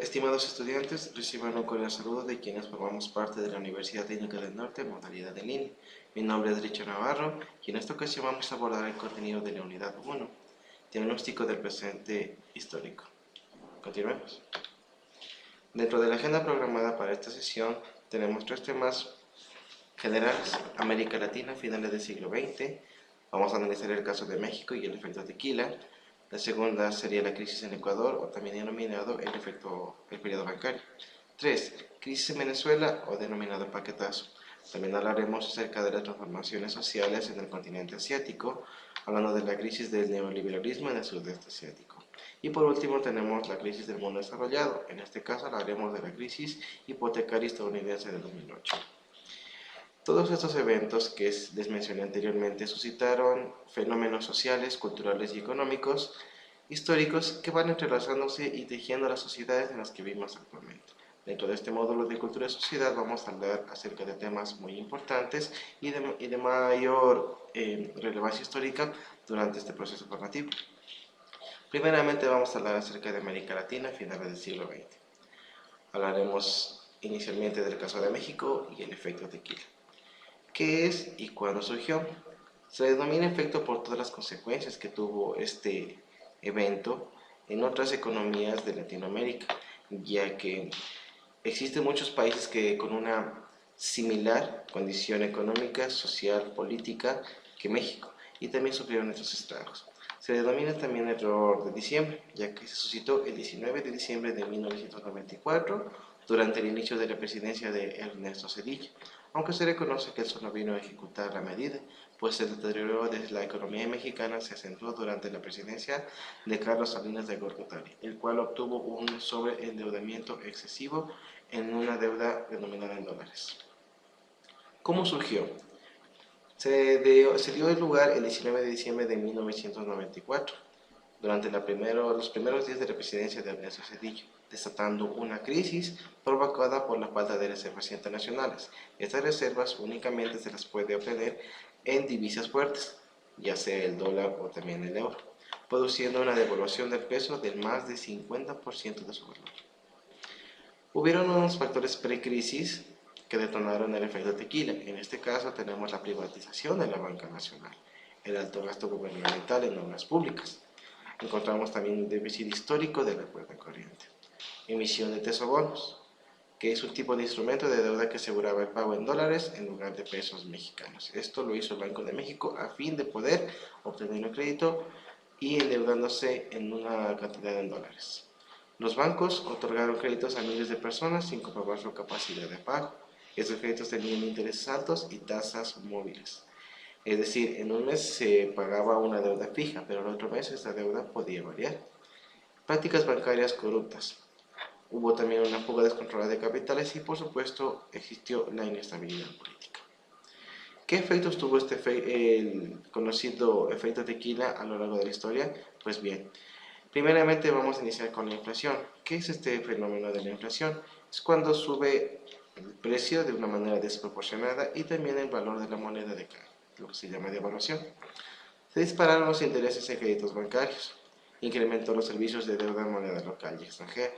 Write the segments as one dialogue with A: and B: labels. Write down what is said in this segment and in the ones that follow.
A: Estimados estudiantes, reciban un cordial saludo de quienes formamos parte de la Universidad Técnica del Norte, modalidad en línea. Mi nombre es Richard Navarro y en esta ocasión vamos a abordar el contenido de la unidad 1, diagnóstico del presente histórico. Continuemos. Dentro de la agenda programada para esta sesión tenemos tres temas generales: América Latina, finales del siglo XX. Vamos a analizar el caso de México y el efecto tequila. La segunda sería la crisis en Ecuador, o también denominado el periodo bancario. 3. Crisis en Venezuela, o denominado paquetazo. También hablaremos acerca de las transformaciones sociales en el continente asiático, hablando de la crisis del neoliberalismo en el sudeste asiático. Y por último tenemos la crisis del mundo desarrollado. En este caso hablaremos de la crisis hipotecaria estadounidense de 2008. Todos estos eventos que les mencioné anteriormente suscitaron fenómenos sociales, culturales y económicos históricos que van entrelazándose y tejiendo las sociedades en las que vivimos actualmente. Dentro de este módulo de cultura y sociedad vamos a hablar acerca de temas muy importantes y de mayor relevancia histórica durante este proceso formativo. Primeramente vamos a hablar acerca de América Latina a finales del siglo XX. Hablaremos inicialmente del caso de México y el efecto tequila. ¿Qué es y cuándo surgió? Se denomina efecto por todas las consecuencias que tuvo este evento en otras economías de Latinoamérica, ya que existen muchos países que con una similar condición económica, social, política que México, y también sufrieron estos estragos. Se denomina también error de diciembre, ya que se suscitó el 19 de diciembre de 1994 durante el inicio de la presidencia de Ernesto Zedillo, aunque se reconoce que él solo vino a ejecutar la medida, pues el deterioro de la economía mexicana se acentuó durante la presidencia de Carlos Salinas de Gortari, el cual obtuvo un sobreendeudamiento excesivo en una deuda denominada en dólares. ¿Cómo surgió? Se dio lugar el 19 de diciembre de 1994, durante los primeros días de la presidencia de Ernesto Zedillo, desatando una crisis provocada por la falta de reservas internacionales. Estas reservas únicamente se las puede obtener en divisas fuertes, ya sea el dólar o también el euro, produciendo una devaluación del peso del más de 50% de su valor. Hubieron unos factores precrisis que detonaron el efecto tequila. En este caso tenemos la privatización de la banca nacional, el alto gasto gubernamental en obras públicas. Encontramos también un déficit histórico de la cuenta corriente. Emisión de tesobonos, que es un tipo de instrumento de deuda que aseguraba el pago en dólares en lugar de pesos mexicanos. Esto lo hizo el Banco de México a fin de poder obtener un crédito y endeudándose en una cantidad en dólares. Los bancos otorgaron créditos a miles de personas sin comprobar su capacidad de pago. Estos créditos tenían intereses altos y tasas móviles. Es decir, en un mes se pagaba una deuda fija, pero en otro mes esta deuda podía variar. Prácticas bancarias corruptas. Hubo también una fuga descontrolada de capitales y, por supuesto, existió la inestabilidad política. ¿Qué efectos tuvo el conocido efecto tequila a lo largo de la historia? Pues bien, primeramente vamos a iniciar con la inflación. ¿Qué es este fenómeno de la inflación? Es cuando sube el precio de una manera desproporcionada y también el valor de la moneda de cambio, lo que se llama devaluación. Se dispararon los intereses en créditos bancarios, incrementó los servicios de deuda en moneda local y extranjera,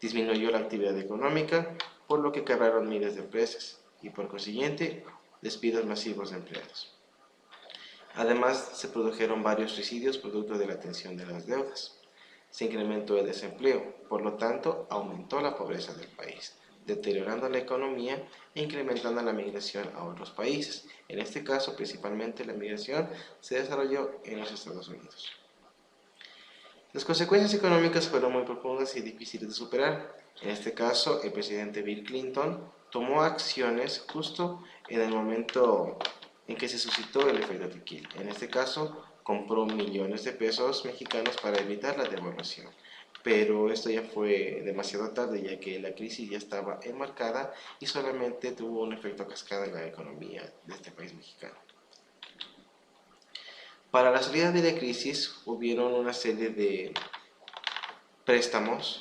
A: disminuyó la actividad económica, por lo que quebraron miles de empresas y por consiguiente despidos masivos de empleados. Además, se produjeron varios suicidios producto de la tensión de las deudas. Se incrementó el desempleo, por lo tanto, aumentó la pobreza del país, deteriorando la economía e incrementando la migración a otros países. En este caso, principalmente la migración se desarrolló en los Estados Unidos. Las consecuencias económicas fueron muy profundas y difíciles de superar. En este caso, el presidente Bill Clinton tomó acciones justo en el momento en que se suscitó el efecto tequila. En este caso, compró millones de pesos mexicanos para evitar la devaluación. Pero esto ya fue demasiado tarde, ya que la crisis ya estaba enmarcada y solamente tuvo un efecto cascada en la economía de este país mexicano. Para la salida de la crisis hubieron una serie de préstamos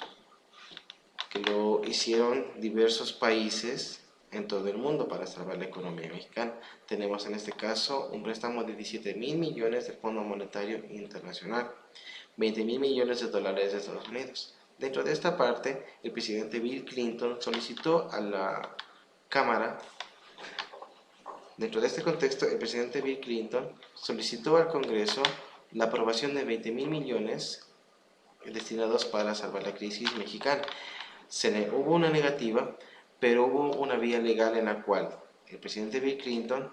A: que lo hicieron diversos países en todo el mundo para salvar la economía mexicana. Tenemos en este caso un préstamo de 17,000 millones del Fondo Monetario Internacional, 20,000 millones de dólares de Estados Unidos, Dentro de esta parte, el presidente Bill Clinton solicitó a la Cámara. Dentro de este contexto, el presidente Bill Clinton solicitó al Congreso la aprobación de 20.000 millones destinados para salvar la crisis mexicana. Hubo una negativa, pero hubo una vía legal en la cual el presidente Bill Clinton,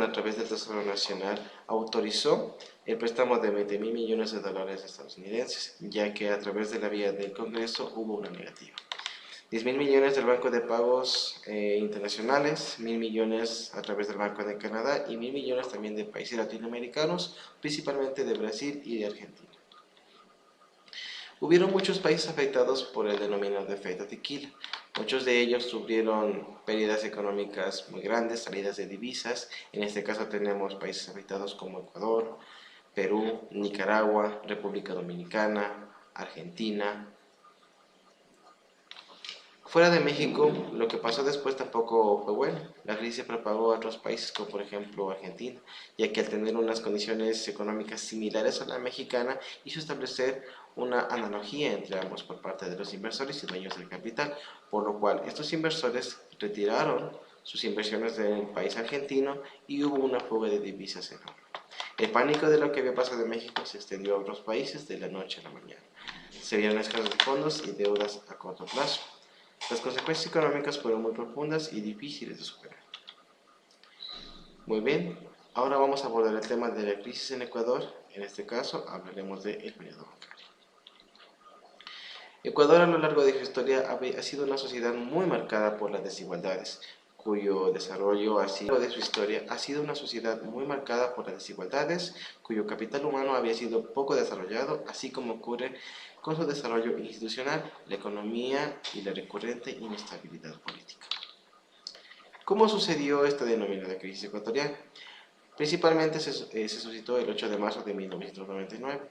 A: a través del Tesoro Nacional, autorizó el préstamo de 20.000 millones de dólares estadounidenses, ya que a través de la vía del Congreso hubo una negativa. 10.000 millones del Banco de Pagos Internacionales, 1.000 millones a través del Banco de Canadá y 1.000 millones también de países latinoamericanos, principalmente de Brasil y de Argentina. Hubieron muchos países afectados por el denominado efecto tequila. Muchos de ellos sufrieron pérdidas económicas muy grandes, salidas de divisas. En este caso tenemos países afectados como Ecuador, Perú, Nicaragua, República Dominicana, Argentina. Fuera de México, lo que pasó después tampoco fue bueno. La crisis se propagó a otros países, como por ejemplo Argentina, ya que al tener unas condiciones económicas similares a la mexicana, hizo establecer una analogía entre ambos por parte de los inversores y dueños del capital, por lo cual estos inversores retiraron sus inversiones del país argentino y hubo una fuga de divisas enorme. El pánico de lo que había pasado en México se extendió a otros países de la noche a la mañana. Se vieron escasez de fondos y deudas a corto plazo. Las consecuencias económicas fueron muy profundas y difíciles de superar. Muy bien, ahora vamos a abordar el tema de la crisis en Ecuador. En este caso hablaremos del periodo bancario. Ecuador a lo largo de su historia ha sido una sociedad muy marcada por las desigualdades, cuyo desarrollo de su historia ha sido una sociedad muy marcada por las desigualdades, cuyo capital humano había sido poco desarrollado, así como ocurre con su desarrollo institucional, la economía y la recurrente inestabilidad política. ¿Cómo sucedió esta denominada crisis ecuatoriana? Principalmente se suscitó el 8 de marzo de 1999,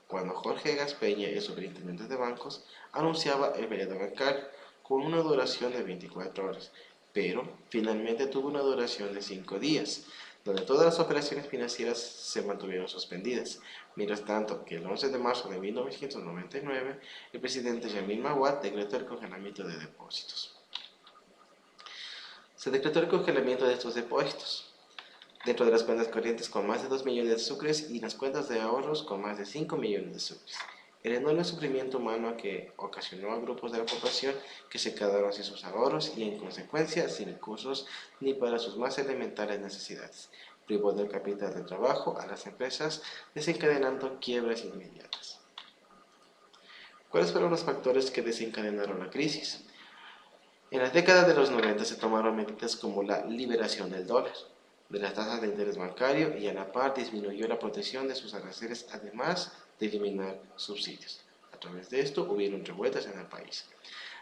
A: cuando Jorge Gaspeña, el superintendente de bancos, anunciaba el periodo bancario con una duración de 24 horas, pero finalmente tuvo una duración de 5 días, donde todas las operaciones financieras se mantuvieron suspendidas. Mientras tanto, que el 11 de marzo de 1999, el presidente Yamil Maguad decretó el congelamiento de depósitos. Se decretó el congelamiento de estos depósitos dentro de las cuentas corrientes con más de 2 millones de sucres y las cuentas de ahorros con más de 5 millones de sucres. El enorme sufrimiento humano que ocasionó a grupos de la población que se quedaron sin sus ahorros y en consecuencia sin recursos ni para sus más elementales necesidades, privó del capital de trabajo a las empresas, desencadenando quiebras inmediatas. ¿Cuáles fueron los factores que desencadenaron la crisis? En la década de los 90 se tomaron medidas como la liberación del dólar, de las tasas de interés bancario y a la par disminuyó la protección de sus aranceles, además de eliminar subsidios. A través de esto hubieron revueltas en el país.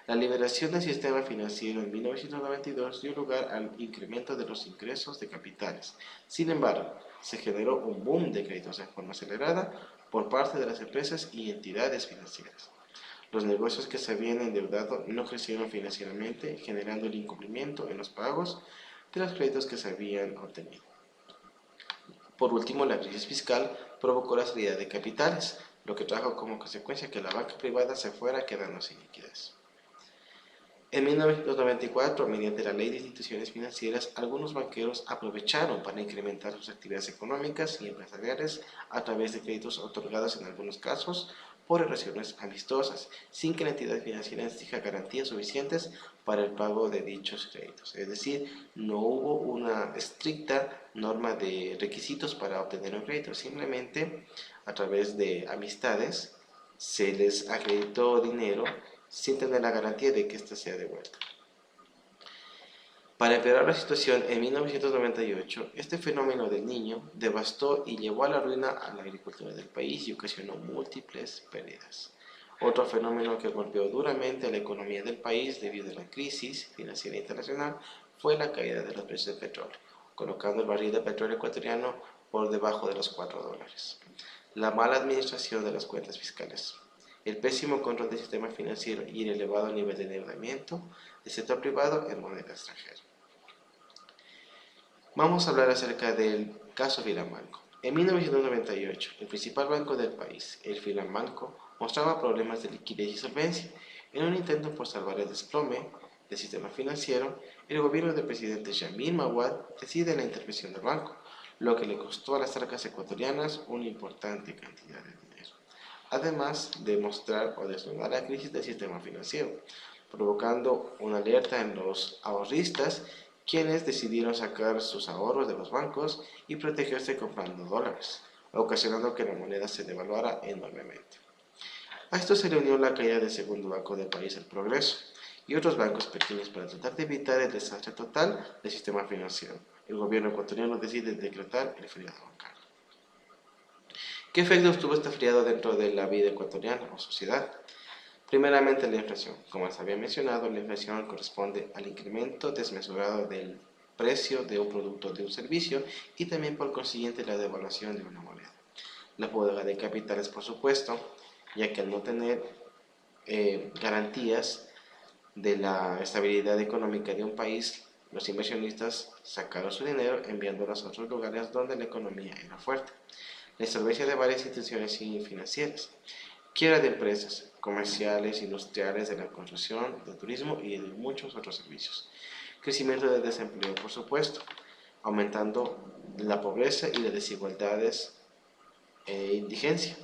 A: La liberación del sistema financiero en 1992 dio lugar al incremento de los ingresos de capitales. Sin embargo, se generó un boom de créditos en forma acelerada por parte de las empresas y entidades financieras. Los negocios que se habían endeudado no crecieron financieramente, generando el incumplimiento en los pagos de los créditos que se habían obtenido. Por último, la crisis fiscal provocó la salida de capitales, lo que trajo como consecuencia que la banca privada se fuera quedando sin liquidez. En 1994, mediante la Ley de Instituciones Financieras, algunos banqueros aprovecharon para incrementar sus actividades económicas y empresariales a través de créditos otorgados en algunos casos por relaciones amistosas, sin que la entidad financiera exija garantías suficientes para el pago de dichos créditos. Es decir, no hubo una estricta norma de requisitos para obtener un crédito, simplemente a través de amistades se les acreditó dinero sin tener la garantía de que ésta sea devuelta. Para empeorar la situación, en 1998, este fenómeno del Niño devastó y llevó a la ruina a la agricultura del país y ocasionó múltiples pérdidas. Otro fenómeno que golpeó duramente a la economía del país debido a la crisis financiera internacional fue la caída de los precios del petróleo, colocando el barril de petróleo ecuatoriano por debajo de los $4. La mala administración de las cuentas fiscales, el pésimo control del sistema financiero y el elevado nivel de endeudamiento del sector privado en moneda extranjera. Vamos a hablar acerca del caso Viramalco. En 1998, el principal banco del país, el Filambanco, mostraba problemas de liquidez y solvencia. En un intento por salvar el desplome del sistema financiero, el gobierno del presidente Jamil Mahuad decide la intervención del banco, lo que le costó a las arcas ecuatorianas una importante cantidad de dinero, además de mostrar o desnudar la crisis del sistema financiero, provocando una alerta en los ahorristas, quienes decidieron sacar sus ahorros de los bancos y protegerse comprando dólares, ocasionando que la moneda se devaluara enormemente. A esto se le unió la caída del segundo banco del país, el Progreso, y otros bancos pequeños para tratar de evitar el desastre total del sistema financiero. El gobierno ecuatoriano decide decretar el feriado bancario. ¿Qué efectos tuvo este feriado dentro de la vida ecuatoriana o sociedad? Primeramente, la inflación. Como les había mencionado, la inflación corresponde al incremento desmesurado del precio de un producto o de un servicio y también por consiguiente la devaluación de una moneda. La fuga de capitales, por supuesto, ya que al no tener garantías de la estabilidad económica de un país, los inversionistas sacaron su dinero enviándolo a otros lugares donde la economía era fuerte. La insolvencia de varias instituciones financieras, quiebra de empresas comerciales, industriales, de la construcción, del turismo y de muchos otros servicios. Crecimiento del desempleo, por supuesto, aumentando la pobreza y las desigualdades e indigencia.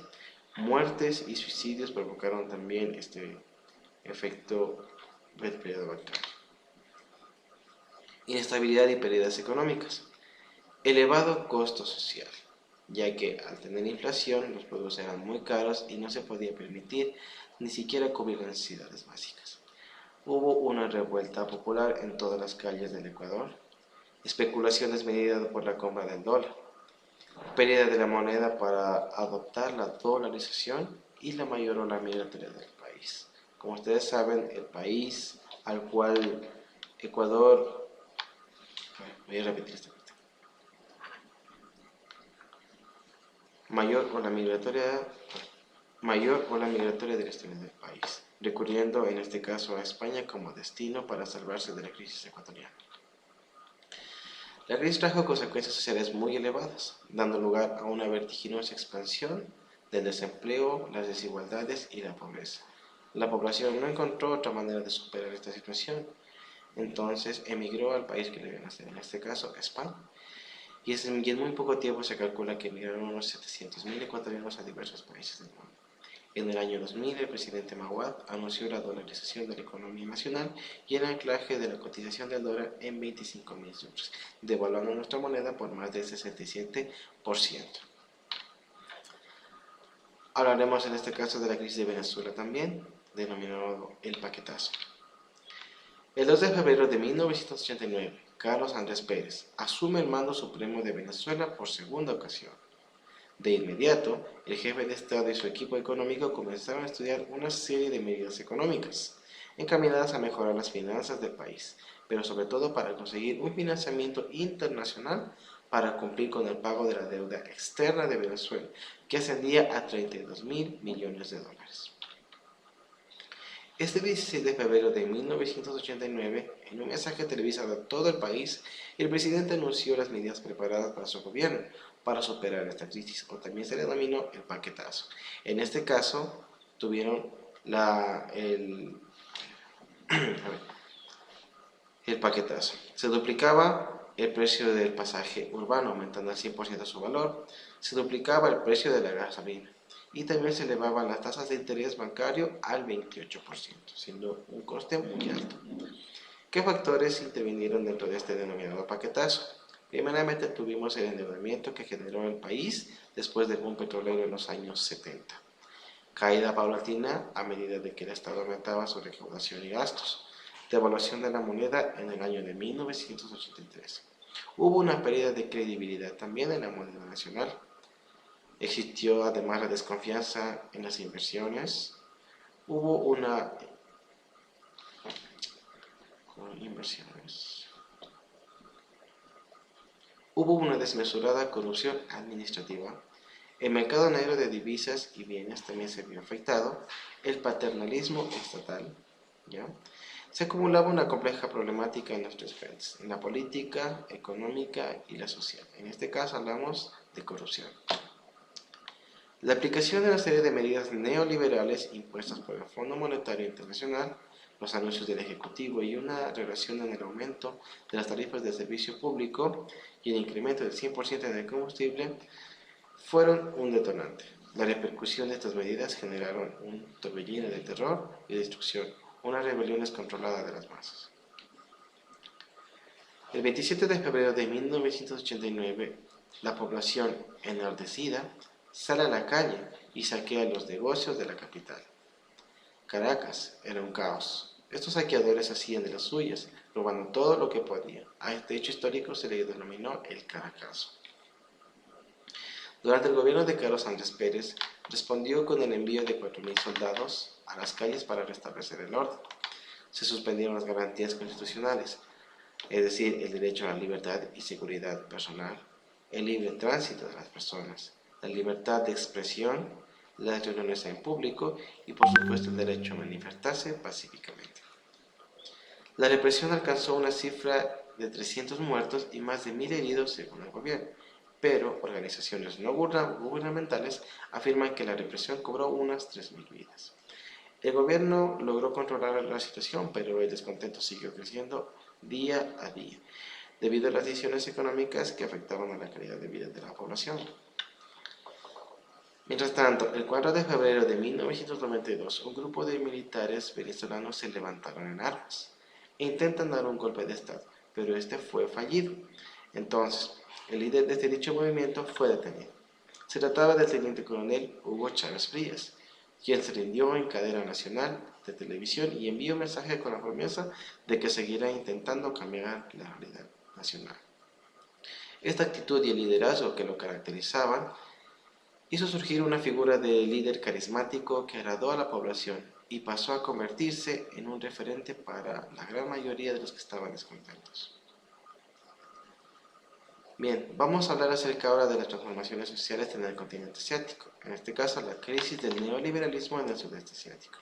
A: Muertes y suicidios provocaron también este efecto del periodo bancario. Inestabilidad y pérdidas económicas. Elevado costo social, ya que al tener inflación los productos eran muy caros y no se podía permitir ni siquiera cubrir las necesidades básicas. Hubo una revuelta popular en todas las calles del Ecuador, especulación desmedida por la compra del dólar, pérdida de la moneda para adoptar la dolarización y la mayor ola migratoria del país. Como ustedes saben, el país al cual Ecuador, voy a repetir esta parte, mayor ola migratoria de la historia del país, recurriendo en este caso a España como destino para salvarse de la crisis ecuatoriana. La crisis trajo consecuencias sociales muy elevadas, dando lugar a una vertiginosa expansión del desempleo, las desigualdades y la pobreza. La población no encontró otra manera de superar esta situación, entonces emigró al país que le iba a nacer, en este caso España. Y en muy poco tiempo se calcula que emigraron unos 700.000 ecuatorianos a diversos países del mundo. En el año 2000, el presidente Mahuad anunció la dolarización de la economía nacional y el anclaje de la cotización del dólar en 25.000 yuros, devaluando nuestra moneda por más del 67%. Hablaremos en este caso de la crisis de Venezuela también, denominado el paquetazo. El 2 de febrero de 1989, Carlos Andrés Pérez asume el mando supremo de Venezuela por segunda ocasión. De inmediato, el jefe de Estado y su equipo económico comenzaron a estudiar una serie de medidas económicas encaminadas a mejorar las finanzas del país, pero sobre todo para conseguir un financiamiento internacional para cumplir con el pago de la deuda externa de Venezuela, que ascendía a 32.000 millones de dólares. Este 16 de febrero de 1989, en un mensaje televisado a todo el país, el presidente anunció las medidas preparadas para su gobierno para superar esta crisis, o también se le denominó el paquetazo. En este caso, tuvieron el paquetazo. Se duplicaba el precio del pasaje urbano, aumentando al 100% su valor. Se duplicaba el precio de la gasolina y también se elevaban las tasas de interés bancario al 28%, siendo un coste muy alto. ¿Qué factores intervinieron dentro de este denominado paquetazo? Primeramente tuvimos el endeudamiento que generó el país después del boom petrolero en los años 70. Caída paulatina a medida de que el Estado aumentaba su recaudación y gastos. Devaluación de la moneda en el año de 1983. Hubo una pérdida de credibilidad también en la moneda nacional. Existió además la desconfianza en las inversiones. Hubo una desmesurada corrupción administrativa. El mercado negro de divisas y bienes también se vio afectado. El paternalismo estatal, ¿ya? Se acumulaba una compleja problemática en los tres frentes, en la política, económica y la social. En este caso hablamos de corrupción. La aplicación de una serie de medidas neoliberales impuestas por el Fondo Monetario Internacional, los anuncios del Ejecutivo y una relación en el aumento de las tarifas de servicio público y el incremento del 100% en el combustible fueron un detonante. La repercusión de estas medidas generaron un torbellino de terror y destrucción, una rebelión descontrolada de las masas. El 27 de febrero de 1989, la población enardecida sale a la calle y saquea los negocios de la capital. Caracas era un caos. Estos saqueadores hacían de las suyas, robando todo lo que podían. A este hecho histórico se le denominó el Caracazo. Durante el gobierno de Carlos Andrés Pérez, respondió con el envío de 4.000 soldados a las calles para restablecer el orden. Se suspendieron las garantías constitucionales, es decir, el derecho a la libertad y seguridad personal, el libre tránsito de las personas, la libertad de expresión, las reuniones en público y, por supuesto, el derecho a manifestarse pacíficamente. La represión alcanzó una cifra de 300 muertos y más de 1.000 heridos según el gobierno, pero organizaciones no gubernamentales afirman que la represión cobró unas 3.000 vidas. El gobierno logró controlar la situación, pero el descontento siguió creciendo día a día, debido a las decisiones económicas que afectaban a la calidad de vida de la población. Mientras tanto, el 4 de febrero de 1992, un grupo de militares venezolanos se levantaron en armas e intentan dar un golpe de Estado, pero este fue fallido. Entonces, el líder de dicho movimiento fue detenido. Se trataba del teniente coronel Hugo Chávez Frías, quien se rindió en cadena nacional de televisión y envió un mensaje con la promesa de que seguirá intentando cambiar la realidad nacional. Esta actitud y el liderazgo que lo caracterizaban hizo surgir una figura de líder carismático que agradó a la población y pasó a convertirse en un referente para la gran mayoría de los que estaban descontentos. Bien, vamos a hablar acerca ahora de las transformaciones sociales en el continente asiático, en este caso la crisis del neoliberalismo en el sudeste asiático.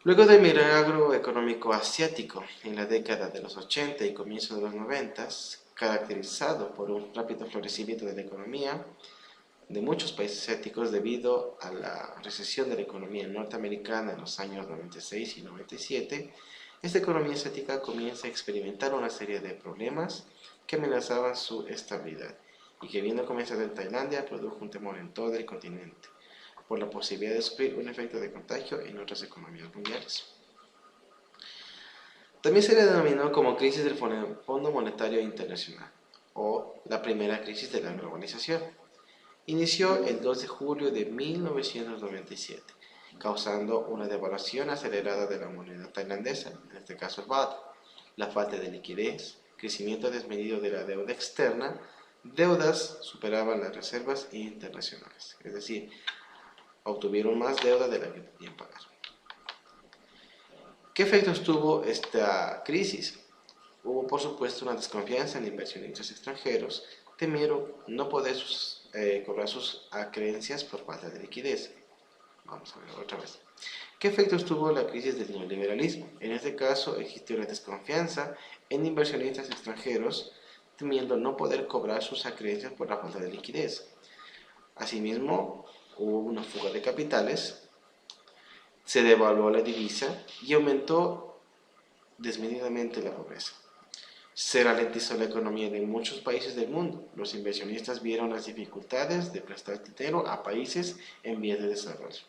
A: Luego del milagro económico asiático en la década de los 80 y comienzos de los 90, caracterizado por un rápido florecimiento de la economía de muchos países asiáticos debido a la recesión de la economía norteamericana en los años 96 y 97, esta economía asiática comienza a experimentar una serie de problemas que amenazaban su estabilidad y que, viendo comenzar en Tailandia, produjo un temor en todo el continente por la posibilidad de sufrir un efecto de contagio en otras economías mundiales. También se le denominó como crisis del Fondo Monetario Internacional o la primera crisis de la globalización. Inició el 2 de julio de 1997, causando una devaluación acelerada de la moneda tailandesa, en este caso el baht, la falta de liquidez, crecimiento desmedido de la deuda externa, deudas superaban las reservas internacionales, es decir, obtuvieron más deuda de la que podían pagar. ¿Qué efectos tuvo esta crisis? Hubo, por supuesto, una desconfianza en inversionistas extranjeros, temieron no poder cobrar sus creencias por falta de liquidez. Vamos a ver otra vez. ¿Qué efectos tuvo la crisis del neoliberalismo? En este caso, existió una desconfianza en inversionistas extranjeros, temiendo no poder cobrar sus acreencias por la falta de liquidez. Asimismo, hubo una fuga de capitales, se devaluó la divisa y aumentó desmedidamente la pobreza. Se ralentizó la economía de muchos países del mundo. Los inversionistas vieron las dificultades de prestar dinero a países en vías de desarrollo.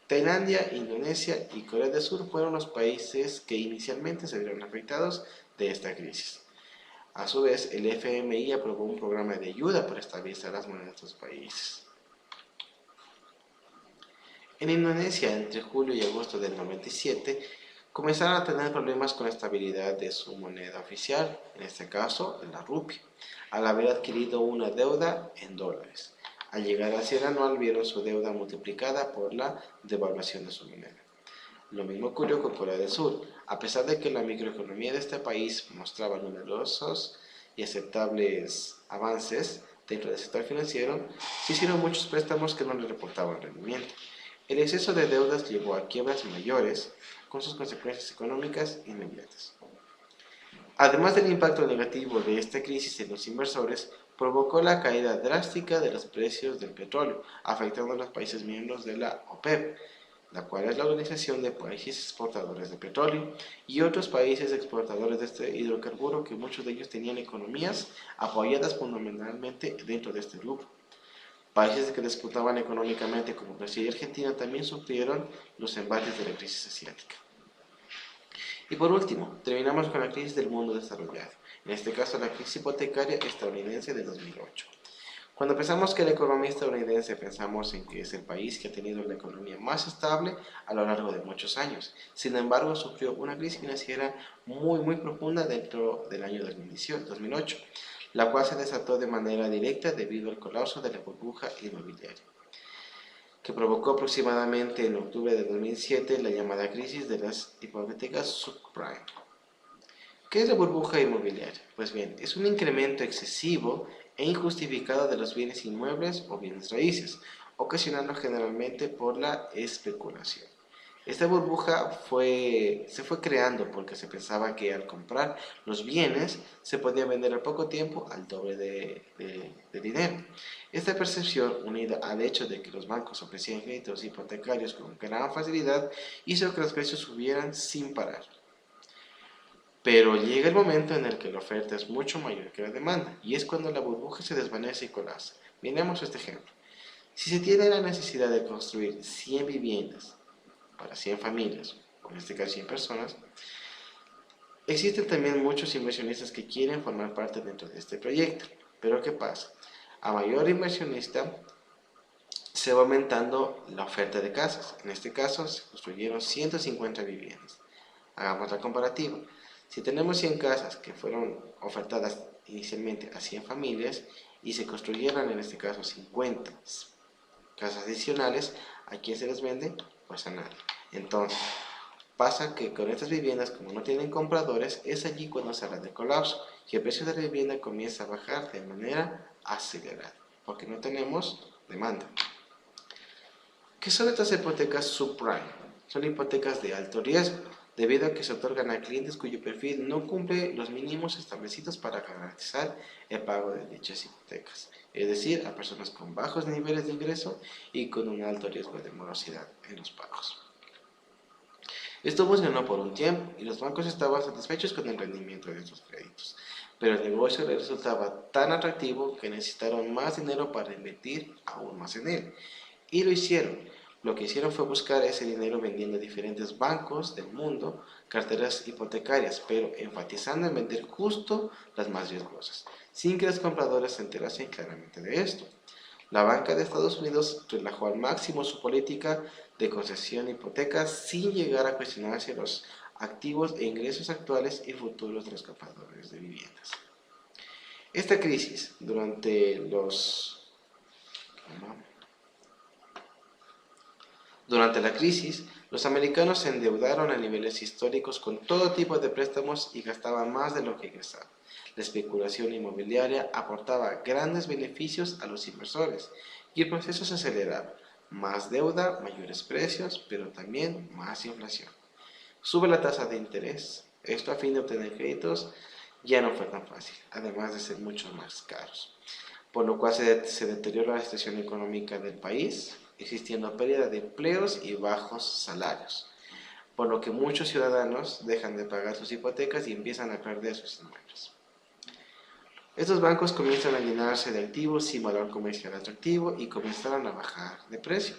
A: Tailandia, Indonesia y Corea del Sur fueron los países que inicialmente se vieron afectados de esta crisis. A su vez, el FMI aprobó un programa de ayuda para estabilizar las monedas de estos países. En Indonesia, entre julio y agosto del 97, comenzaron a tener problemas con la estabilidad de su moneda oficial, en este caso la rupia, al haber adquirido una deuda en dólares. Al llegar al cierre anual vieron su deuda multiplicada por la devaluación de su moneda. Lo mismo ocurrió con Corea del Sur. A pesar de que la microeconomía de este país mostraba numerosos y aceptables avances dentro del sector financiero, se hicieron muchos préstamos que no le reportaban rendimiento. El exceso de deudas llevó a quiebras mayores, con sus consecuencias económicas inmediatas. Además del impacto negativo de esta crisis en los inversores, provocó la caída drástica de los precios del petróleo, afectando a los países miembros de la OPEP, la cual es la Organización de Países Exportadores de Petróleo, y otros países exportadores de este hidrocarburo, que muchos de ellos tenían economías apoyadas fundamentalmente dentro de este grupo. Países que disputaban económicamente como Brasil y Argentina también sufrieron los embates de la crisis asiática. Y por último, terminamos con la crisis del mundo desarrollado, en este caso la crisis hipotecaria estadounidense de 2008. Cuando pensamos que la economía estadounidense, pensamos en que es el país que ha tenido la economía más estable a lo largo de muchos años. Sin embargo, sufrió una crisis financiera muy profunda dentro del año 2008, la cual se desató de manera directa debido al colapso de la burbuja inmobiliaria, que provocó aproximadamente en octubre de 2007 la llamada crisis de las hipotecas subprime. ¿Qué es la burbuja inmobiliaria? Pues bien, es un incremento excesivo e injustificado de los bienes inmuebles o bienes raíces, ocasionado generalmente por la especulación. Esta burbuja se fue creando porque se pensaba que al comprar los bienes se podía vender al poco tiempo al doble de dinero. Esta percepción, unida al hecho de que los bancos ofrecían créditos hipotecarios con gran facilidad, hizo que los precios subieran sin parar. Pero llega el momento en el que la oferta es mucho mayor que la demanda, y es cuando la burbuja se desvanece y colapsa. Miremos este ejemplo. Si se tiene la necesidad de construir 100 viviendas para 100 familias, o en este caso 100 personas, existen también muchos inversionistas que quieren formar parte dentro de este proyecto. Pero ¿qué pasa? A mayor inversionista se va aumentando la oferta de casas. En este caso se construyeron 150 viviendas. Hagamos la comparativa. Si tenemos 100 casas que fueron ofertadas inicialmente a 100 familias y se construyeran en este caso 50 casas adicionales, ¿a quién se les vende? Pues a nadie. Entonces, pasa que con estas viviendas, como no tienen compradores, es allí cuando se habla de colapso y el precio de la vivienda comienza a bajar de manera acelerada, porque no tenemos demanda. ¿Qué son estas hipotecas subprime? Son hipotecas de alto riesgo, debido a que se otorgan a clientes cuyo perfil no cumple los mínimos establecidos para garantizar el pago de dichas hipotecas, es decir, a personas con bajos niveles de ingreso y con un alto riesgo de morosidad en los pagos. Esto funcionó por un tiempo y los bancos estaban satisfechos con el rendimiento de estos créditos, pero el negocio les resultaba tan atractivo que necesitaron más dinero para invertir aún más en él. Y lo hicieron. Lo que hicieron fue buscar ese dinero vendiendo a diferentes bancos del mundo carteras hipotecarias, pero enfatizando en vender justo las más riesgosas, sin que los compradores se enterasen claramente de esto. La banca de Estados Unidos relajó al máximo su política de concesión de hipotecas sin llegar a cuestionarse los activos e ingresos actuales y futuros de los compradores de viviendas. Esta crisis Durante la crisis, los americanos se endeudaron a niveles históricos con todo tipo de préstamos y gastaban más de lo que ingresaban. La especulación inmobiliaria aportaba grandes beneficios a los inversores y el proceso se aceleraba. Más deuda, mayores precios, pero también más inflación. Sube la tasa de interés. Esto a fin de obtener créditos ya no fue tan fácil, además de ser mucho más caros, por lo cual se deteriora la situación económica del país, existiendo pérdida de empleos y bajos salarios, por lo que muchos ciudadanos dejan de pagar sus hipotecas y empiezan a perder sus inmuebles. Estos bancos comienzan a llenarse de activos sin valor comercial atractivo y comenzaron a bajar de precio.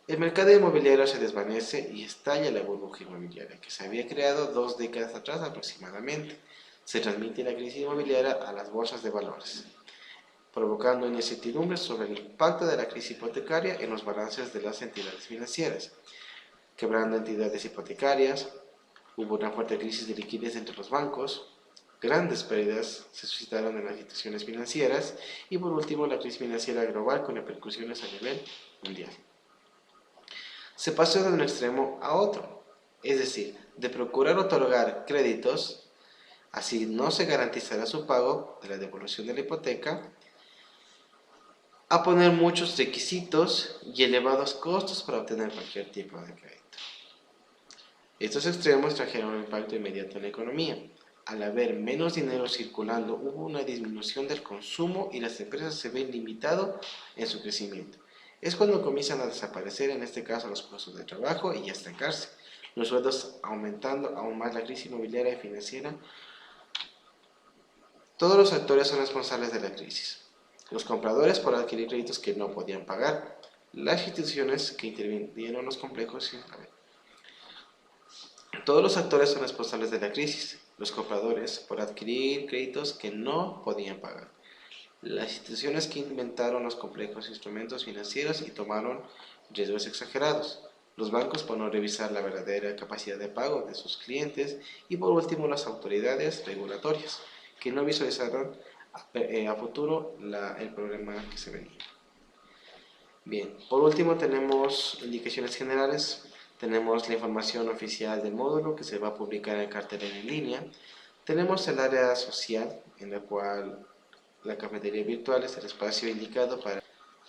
A: El mercado inmobiliario se desvanece y estalla la burbuja inmobiliaria que se había creado 2 décadas atrás aproximadamente. Se transmite la crisis inmobiliaria a las bolsas de valores, provocando una incertidumbre sobre el impacto de la crisis hipotecaria en los balances de las entidades financieras, quebrando entidades hipotecarias. Hubo una fuerte crisis de liquidez entre los bancos, grandes pérdidas se suscitaron en las instituciones financieras y por último la crisis financiera global con repercusiones a nivel mundial. Se pasó de un extremo a otro, es decir, de procurar otorgar créditos, así no se garantizará su pago de la devolución de la hipoteca, a poner muchos requisitos y elevados costos para obtener cualquier tipo de crédito. Estos extremos trajeron un impacto inmediato en la economía. Al haber menos dinero circulando, hubo una disminución del consumo y las empresas se ven limitado en su crecimiento. Es cuando comienzan a desaparecer, en este caso, los puestos de trabajo y a estancarse, los sueldos aumentando aún más la crisis inmobiliaria y financiera. Todos los actores son responsables de la crisis. Los compradores por adquirir créditos que no podían pagar, las instituciones que intervinieron en los complejos. Todos los actores son responsables de la crisis. Los compradores por adquirir créditos que no podían pagar, las instituciones que inventaron los complejos instrumentos financieros y tomaron riesgos exagerados, los bancos por no revisar la verdadera capacidad de pago de sus clientes y por último las autoridades regulatorias que no visualizaron a futuro el problema que se venía. Bien, por último tenemos indicaciones generales, tenemos la información oficial del módulo que se va a publicar en cartelera en línea, tenemos el área social en la cual la cafetería virtual es el espacio indicado para.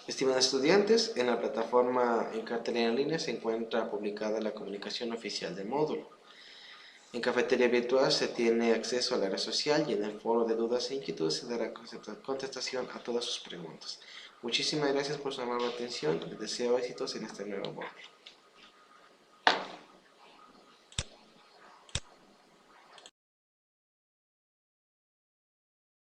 A: Estimados estudiantes, en la plataforma en cartelera en línea se encuentra publicada la comunicación oficial del módulo. En cafetería virtual se tiene acceso al área social y en el foro de dudas e inquietudes se dará contestación a todas sus preguntas. Muchísimas gracias por su amable atención y les deseo éxitos en este nuevo módulo.